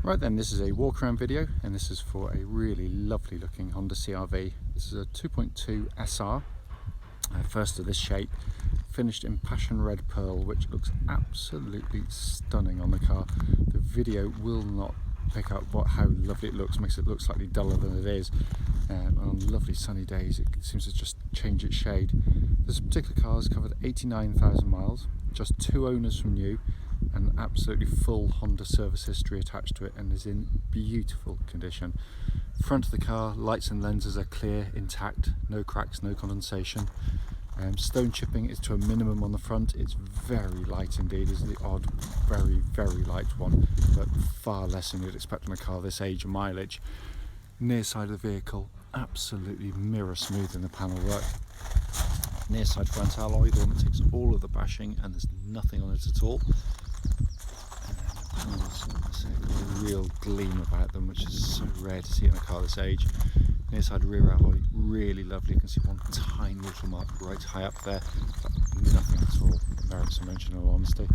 Right then, this is a walk around video, and this is for a really lovely looking Honda CR-V. This is a 2.2 SR, first of this shape, finished in passion red pearl, which looks absolutely stunning on the car. The video will not pick up how lovely it looks, makes it look slightly duller than it is. On lovely sunny days it seems to just change its shade. This particular car has covered 89,000 miles, just 2 owners from new, and absolutely full Honda service history attached to it, and is in beautiful condition. Front of the car, lights and lenses are clear, intact, no cracks, no condensation. Stone chipping is to a minimum on the front. It's very light indeed. It's the odd very light one, but far less than you'd expect on a car this age and mileage. Near side of the vehicle, absolutely mirror smooth in the panel work. Near side front alloy, the one that takes all of the bashing, and there's nothing on it at all. And there's a real gleam about them, which is so rare to see in a car this age. Near side rear alloy, really lovely. You can see one tiny little mark right high up there, but nothing at all that merits a mention, in all honesty.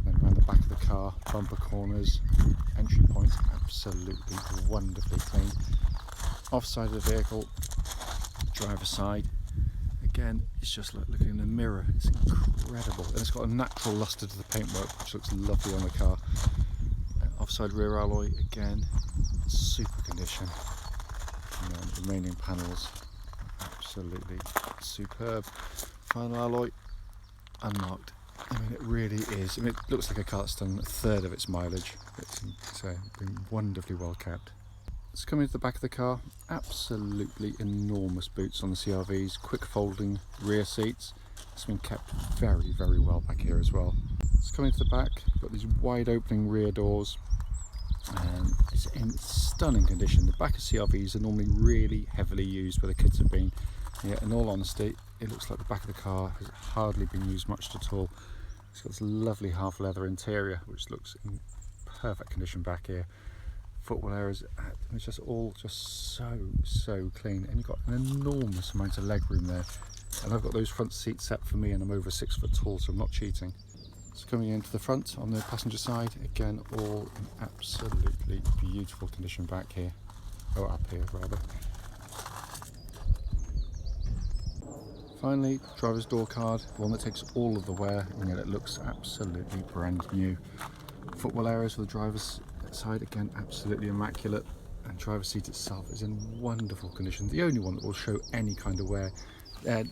Then around the back of the car, bumper corners, entry points, absolutely wonderfully clean. Offside of the vehicle, driver's side, again, it's just like looking in the mirror. It's incredible, and it's got a natural luster to the paintwork, which looks lovely on the car. Offside rear alloy, again, super condition. And then the remaining panels, absolutely superb. Final alloy, unmarked. I mean, it really is. I mean, it looks like a car that's done a third of its mileage. It's been wonderfully well kept. Let's come into the back of the car. Absolutely enormous boots on the CR-Vs, quick folding rear seats. It's been kept very well back here as well. Let's come into the back. Got these wide opening rear doors. It's in stunning condition. The back of CR-Vs are normally really heavily used where the kids have been. Yeah, in all honesty, it looks like the back of the car has hardly been used much at all. It's got this lovely half leather interior, which looks in perfect condition back here. Footwell areas, it's just all so clean, and you've got an enormous amount of leg room there. And I've got those front seats set for me, and I'm over 6 foot tall, so I'm not cheating. So coming into the front on the passenger side, again, all in absolutely beautiful condition back here, or up here rather. Finally, driver's door card, one that takes all of the wear, and yet it looks absolutely brand new. Footwell areas for the driver's side, again, absolutely immaculate, and driver's seat itself is in wonderful condition. The only one that will show any kind of wear.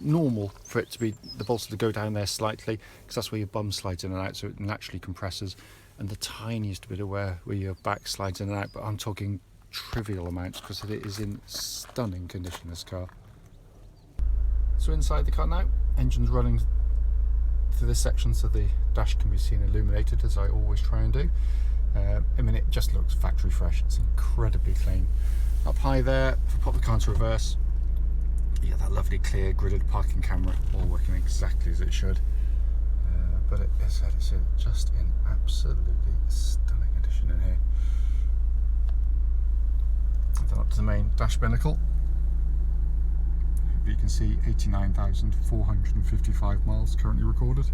Normal for it to be the bolster to go down there slightly, because that's where your bum slides in and out, so it naturally compresses, and the tiniest bit of wear where your back slides in and out, but I'm talking trivial amounts because it is in stunning condition, this car. So inside the car now, engine's running through this section so the dash can be seen illuminated, as I always try and do. I mean, it just looks factory fresh. It's incredibly clean. Up high there, if I pop the car into reverse, you get that lovely clear gridded parking camera, all working exactly as it should. But it's just in absolutely stunning condition in here. Then up to the main dash binnacle. You can see 89,455 miles currently recorded.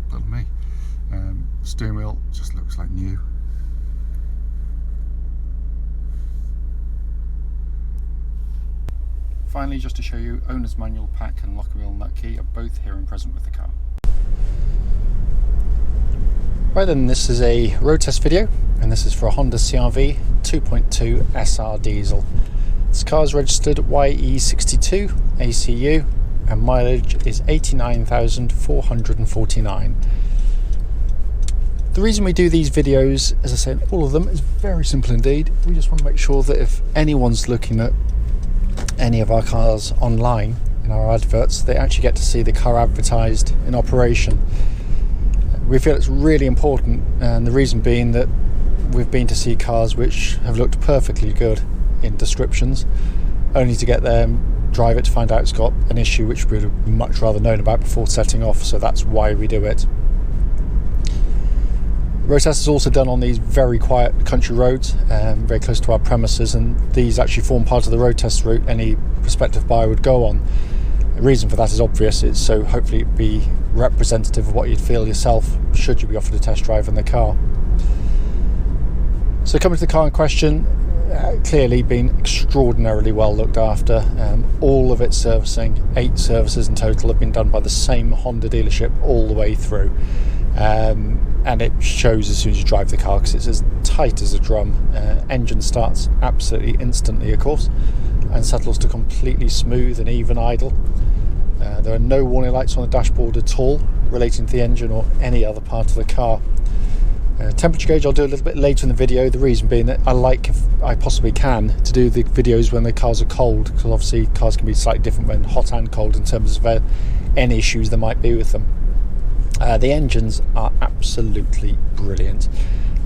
Pardon me. Steering wheel just looks like new. Finally, just to show you, owner's manual pack and lock wheel nut key are both here and present with the car. Right then, this is a road test video, and this is for a Honda CR-V 2.2 SR diesel. This car is registered YE62ACU, and mileage is 89,449. The reason we do these videos, as I said, all of them, is very simple indeed. We just want to make sure that if anyone's looking at any of our cars online in our adverts, they actually get to see the car advertised in operation. We feel it's really important, and the reason being that we've been to see cars which have looked perfectly good in descriptions, only to get there and drive it to find out it's got an issue which we would have much rather known about before setting off. So that's why we do it. Road test is also done on these very quiet country roads, very close to our premises, and these actually form part of the road test route any prospective buyer would go on. The reason for that is obvious. It's so hopefully it'd be representative of what you'd feel yourself should you be offered a test drive in the car. So So coming to the car in question, clearly been extraordinarily well looked after. All of its servicing, 8 services in total, have been done by the same Honda dealership all the way through. And it shows as soon as you drive the car because it's as tight as a drum. Engine starts absolutely instantly, of course, and settles to completely smooth and even idle. There are no warning lights on the dashboard at all relating to the engine or any other part of the car. Temperature gauge I'll do a little bit later in the video, the reason being that I like, if I possibly can, to do the videos when the cars are cold, because obviously cars can be slightly different when hot and cold in terms of any issues there might be with them. The engines are absolutely brilliant.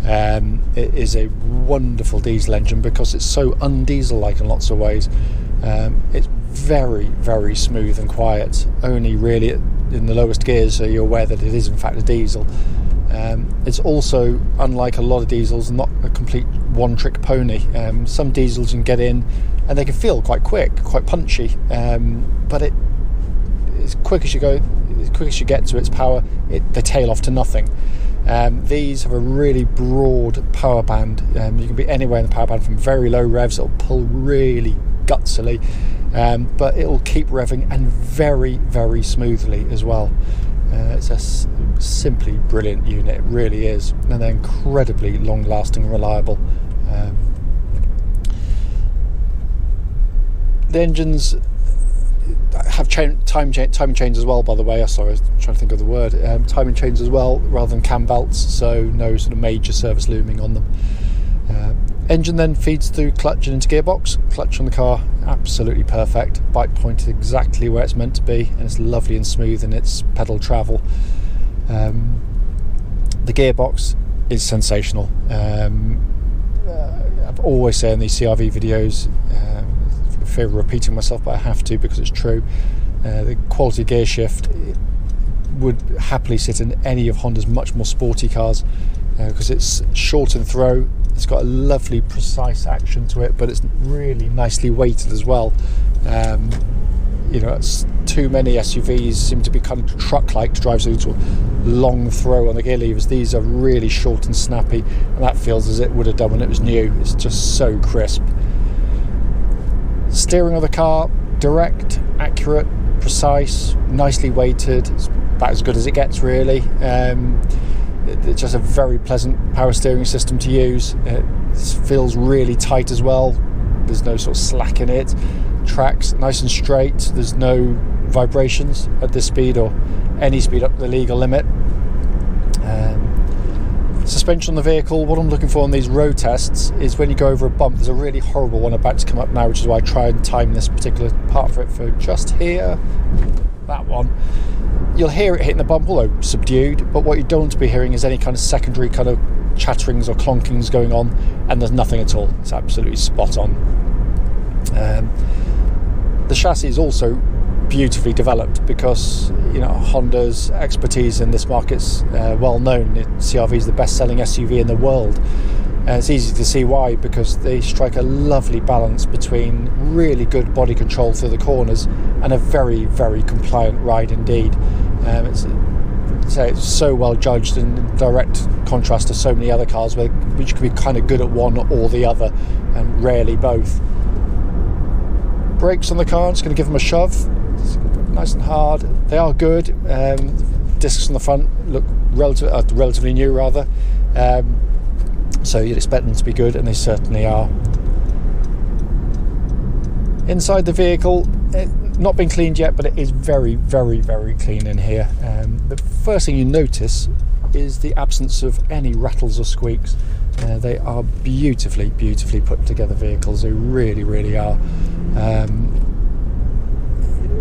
It is a wonderful diesel engine because it's so undiesel-like in lots of ways. It's very, very smooth and quiet, only really in the lowest gears, so you're aware that it is in fact a diesel. It's also, unlike a lot of diesels, not a complete one-trick pony. Some diesels you can get in and they can feel quite quick, quite punchy, but as quick as you get to its power, they tail off to nothing. These have a really broad power band. You can be anywhere in the power band from very low revs. It'll pull really gutsily, but it'll keep revving and very, very smoothly as well. It's a simply brilliant unit, it really is, and they're incredibly long-lasting and reliable. The engines have timing chains as well, by the way. Sorry, I was trying to think of the word. Timing chains as well, rather than cam belts, so no sort of major service looming on them. Engine then feeds through clutch and into gearbox. Clutch on the car, absolutely perfect. Bike pointed exactly where it's meant to be, and it's lovely and smooth in its pedal travel. The gearbox is sensational. I've always said in these CR-V videos, for fear of repeating myself, but I have to because it's true. The quality gear shift would happily sit in any of Honda's much more sporty cars because it's short and throw. It's got a lovely precise action to it, but it's really nicely weighted as well. It's too many SUVs seem to be kind of truck-like to drive, so it's a long throw on the gear levers. These are really short and snappy, and that feels as it would have done when it was new. It's just so crisp. Steering of the car, direct, accurate, precise, nicely weighted. It's about as good as it gets, really. It's just a very pleasant power steering system to use. It feels really tight as well. There's no sort of slack in it. Tracks nice and straight. There's no vibrations at this speed or any speed up to the legal limit. Suspension on the vehicle, what I'm looking for on these road tests is when you go over a bump. There's a really horrible one about to come up now, which is why I try and time this particular part of it for just here. That one. You'll hear it hitting the bump, although subdued, but what you don't want to be hearing is any kind of secondary kind of chatterings or clonkings going on, and there's nothing at all. It's absolutely spot on. The chassis is also beautifully developed because Honda's expertise in this market's well known. CR-V is the best-selling SUV in the world. It's easy to see why, because they strike a lovely balance between really good body control through the corners and a very, very compliant ride indeed. It's so well judged in direct contrast to so many other cars which can be kind of good at one or the other and rarely both. Brakes on the car, I'm just going to give them a shove. It's nice and hard. They are good. Discs on the front look relatively new rather. So you'd expect them to be good, and they certainly are. Inside the vehicle, not been cleaned yet, but it is very, very, very clean in here. The first thing you notice is the absence of any rattles or squeaks. They are beautifully, beautifully put together vehicles. They really, really are.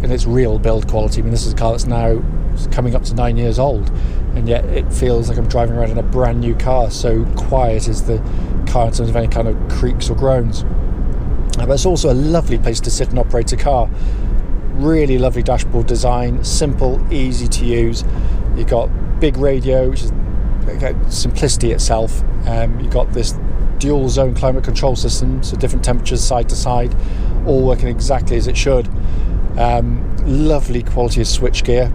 And it's real build quality. I mean, this is a car that's now coming up to 9 years old, and yet it feels like I'm driving around in a brand new car. So quiet is the car in terms of any kind of creaks or groans. But it's also a lovely place to sit and operate a car. Really lovely dashboard design, simple, easy to use. You've got big radio, which is simplicity itself. You've got this dual zone climate control system, so different temperatures side to side, all working exactly as it should. Lovely quality of switch gear,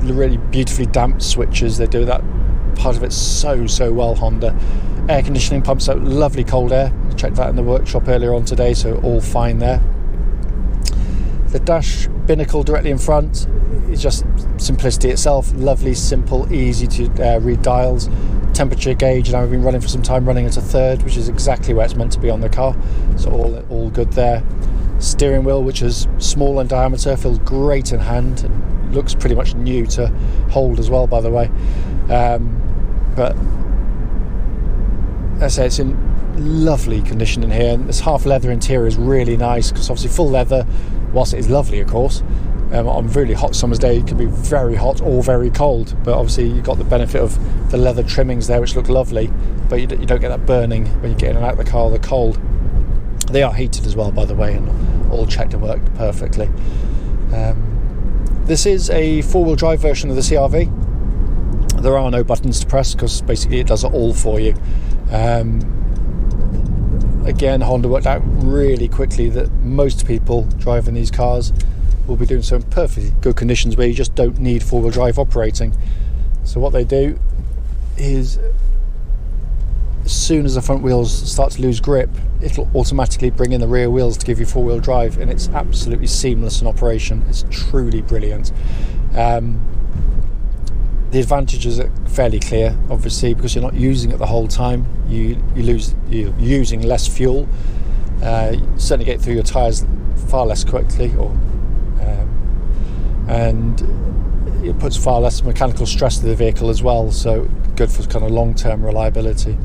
really beautifully damped switches. They do that part of it so well, Honda. Air conditioning pumps out lovely cold air. Checked that in the workshop earlier on today, so all fine there. The dash binnacle directly in front is just simplicity itself. Lovely, simple, easy to read dials. Temperature gauge, now we've been running for some time, running at a third, which is exactly where it's meant to be on the car. So all good there. Steering wheel, which is small in diameter, feels great in hand. And looks pretty much new to hold as well, by the way. But as I say, it's in lovely condition in here. And this half leather interior is really nice, because obviously full leather, whilst it is lovely, of course, on a really hot summer's day, it can be very hot or very cold. But obviously you've got the benefit of the leather trimmings there, which look lovely, but you don't get that burning when you get in and out of the car, the cold. They are heated as well, by the way, and all checked and worked perfectly. This is a four-wheel drive version of the CR-V. There are no buttons to press, because basically it does it all for you. Again, Honda worked out really quickly that most people driving these cars will be doing so in perfectly good conditions where you just don't need four-wheel drive operating. So what they do is, as soon as the front wheels start to lose grip, it'll automatically bring in the rear wheels to give you four-wheel drive, and it's absolutely seamless in operation. It's truly brilliant. The advantages are fairly clear, obviously, because you're not using it the whole time. You're using less fuel. You certainly get through your tyres far less quickly, and it puts far less mechanical stress to the vehicle as well, so good for kind of long-term reliability.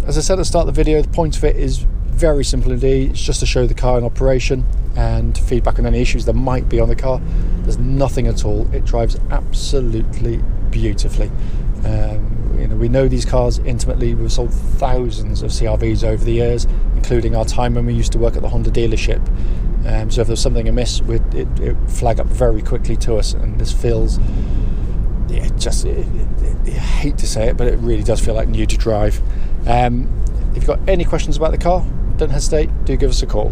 As I said at the start of the video, the point of it is very simple indeed. It's just to show the car in operation and feedback on any issues there might be on the car. There's nothing at all. It drives absolutely beautifully. We know these cars intimately. We've sold thousands of CR-Vs over the years, including our time when we used to work at the Honda dealership. So if there's something amiss, it flag up very quickly to us, and this feels, I hate to say it, but it really does feel like new to drive. If you've got any questions about the car, don't hesitate, do give us a call.